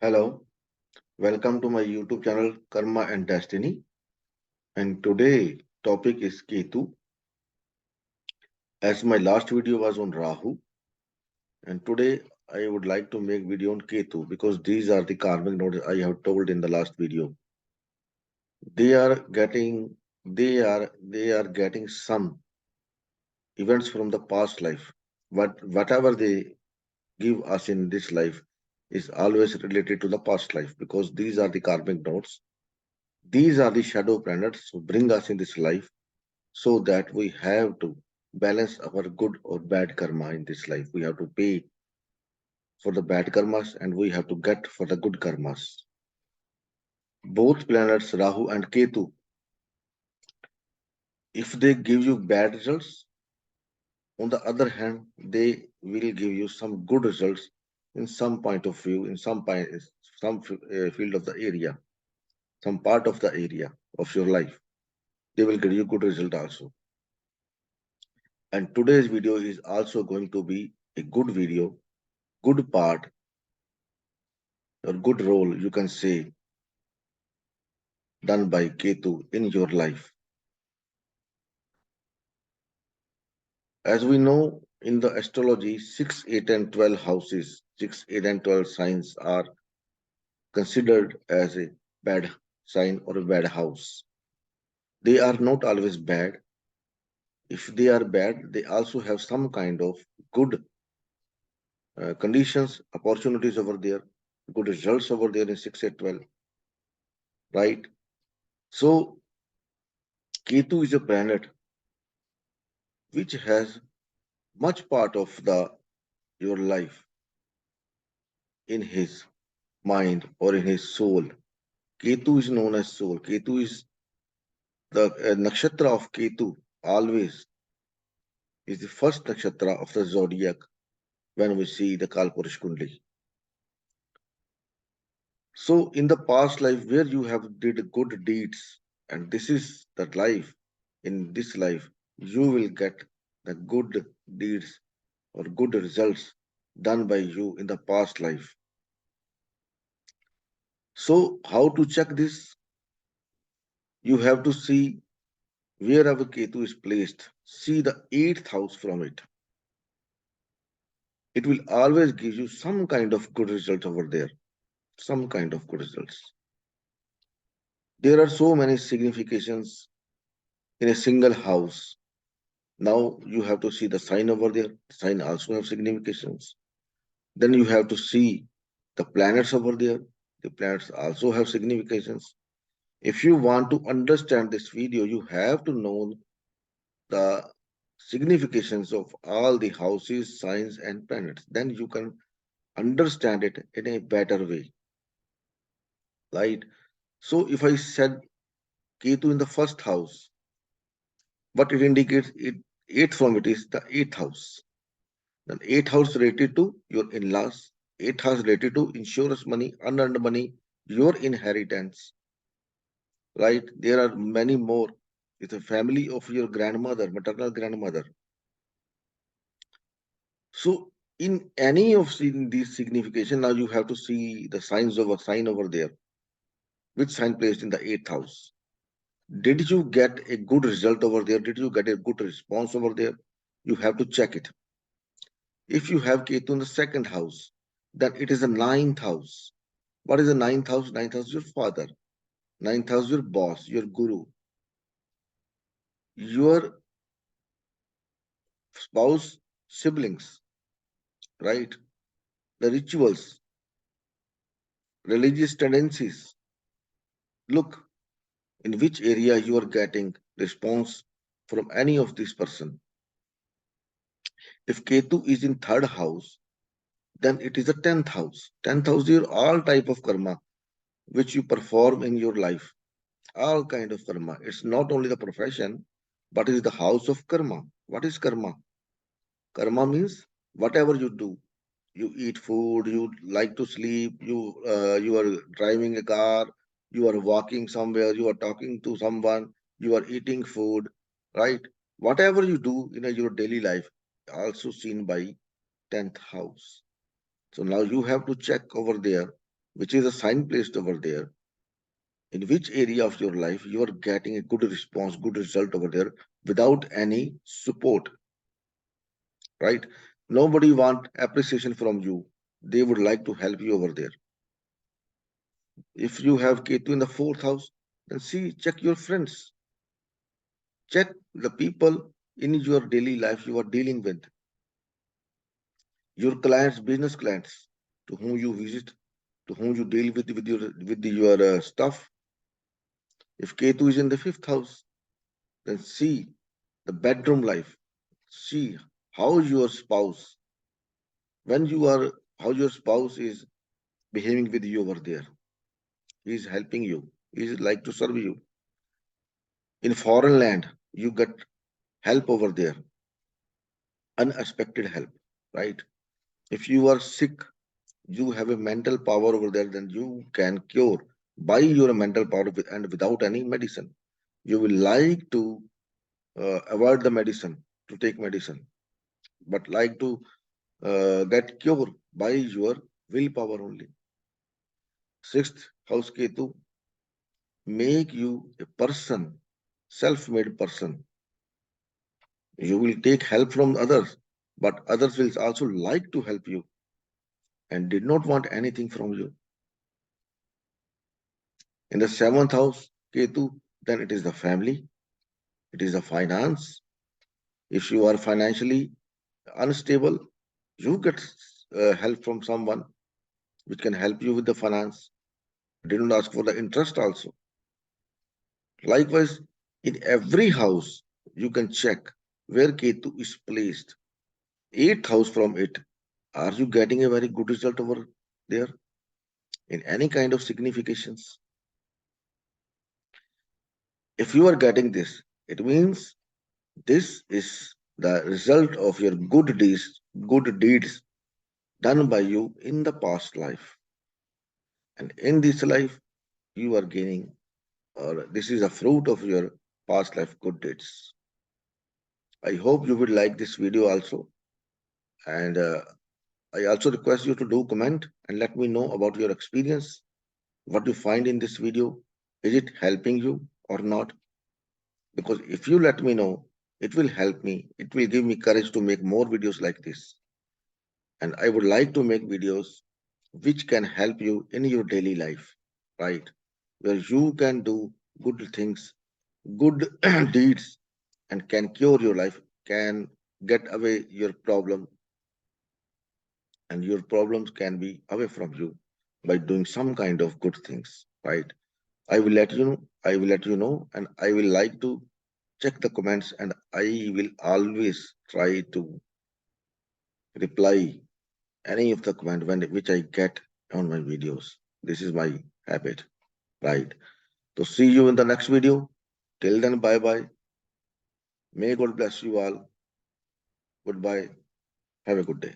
Hello, welcome to my YouTube channel Karma and Destiny. And today topic is Ketu. As my last video was on Rahu, and today I would like to make video on Ketu because these are the karmic nodes I have told in the last video. They are getting they are getting some events from the past life. Whatever they give us in this life is always related to the past life because these are the karmic nodes. These are the shadow planets who bring us in this life so that we have to balance our good or bad karma in this life. We have to pay for the bad karmas and we have to get for the good karmas. Both planets, Rahu and Ketu, if they give you bad results, on the other hand, they will give you some good results in some point of view, in some field of the area, some part of the area of your life. They will give you good result also. And today's video is also going to be a good video, good part or good role, you can say, done by Ketu in your life. As we know in the astrology, 6, 8, and 12 houses, 6, 8, and 12 signs are considered as a bad sign or a bad house. They are not always bad. If they are bad, they also have some kind of good conditions, opportunities over there, good results over there in 6, 8, 12, right? So, Ketu is a planet which has much part of the your life in his mind or in his soul. Ketu is known as soul. Ketu is the nakshatra of Ketu always is the first nakshatra of the zodiac when we see the Kalpurish Kundli. So in the past life where you have did good deeds and this is the life, in this life you will get the good deeds or good results done by you in the past life. So how to check this? You have to see wherever Ketu is placed, see the eighth house from it. It will always give you some kind of good result over there, some kind of good results. There are so many significations in a single house. Now you have to see the sign over there. The sign also have significations. Then you have to see the planets over there. The planets also have significations. If you want to understand this video, you have to know the significations of all the houses, signs, and planets. Then you can understand it in a better way, right? So if I said Ketu in the first house, what it indicates, it eighth from it is the eighth house. Then eighth house related to your in-laws, eighth house related to insurance money, unearned money, your inheritance, right? There are many more. It's a family of your grandmother, maternal grandmother. So in any of these signification, now you have to see the signs of a sign over there. Which sign placed in the eighth house? Did you get a good result over there? Did you get a good response over there? You have to check it. If you have Ketu in the second house, then it is the ninth house. What is the ninth house? Ninth house is your father. Ninth house, your boss, your guru, your spouse, siblings, right? The rituals, religious tendencies. Look in which area you are getting response from any of this person. If Ketu is in third house, then it is the 10th house. 10th house is your all type of karma which you perform in your life. All kind of karma. It's not only the profession, but it is the house of karma. What is karma? Karma means whatever you do. You eat food, you like to sleep, you are driving a car, you are walking somewhere, you are talking to someone, you are eating food, right? Whatever you do in your daily life, also seen by 10th house. So now you have to check over there which is a sign placed over there, in which area of your life you are getting a good response, good result over there without any support, right? Nobody want appreciation from you. They would like to help you over there. If you have Ketu in the fourth house, then see, check your friends, check the people in your daily life you are dealing with, your clients, business clients, to whom you visit, to whom you deal with your stuff. If Ketu is in the fifth house, then see the bedroom life. See how your spouse, when you are, how your spouse is behaving with you over there. He is helping you. He is like to serve you. In foreign land, you get help over there, unexpected help, right? If you are sick, you have a mental power over there, then you can cure by your mental power and without any medicine. You will like to avoid the medicine, to take medicine, but like to get cure by your willpower only. Sixth house Ketu make you a person, self-made person. You will take help from others, but others will also like to help you and did not want anything from you. In the seventh house, Ketu, then it is the family, it is the finance. If you are financially unstable, you get help from someone which can help you with the finance. Did not ask for the interest also. Likewise, in every house, you can check where Ketu is placed. Eighth house from it, are you getting a very good result over there in any kind of significations? If you are getting this, it means this is the result of your good deeds done by you in the past life. And in this life, you are gaining, or this is a fruit of your past life good deeds. I hope you would like this video also. And I also request you to do comment and let me know about your experience, what you find in this video. Is it helping you or not? Because if you let me know, it will help me. It will give me courage to make more videos like this. And I would like to make videos which can help you in your daily life, right? Where you can do good things, good deeds, and can cure your life, can get away your problem, and your problems can be away from you by doing some kind of good things, right? I will let you know, and I will like to check the comments, and I will always try to reply any of the comment which I get on my videos. This is my habit, right? So see you in the next video. Till then, bye bye. May God bless you all. Goodbye. Have a good day.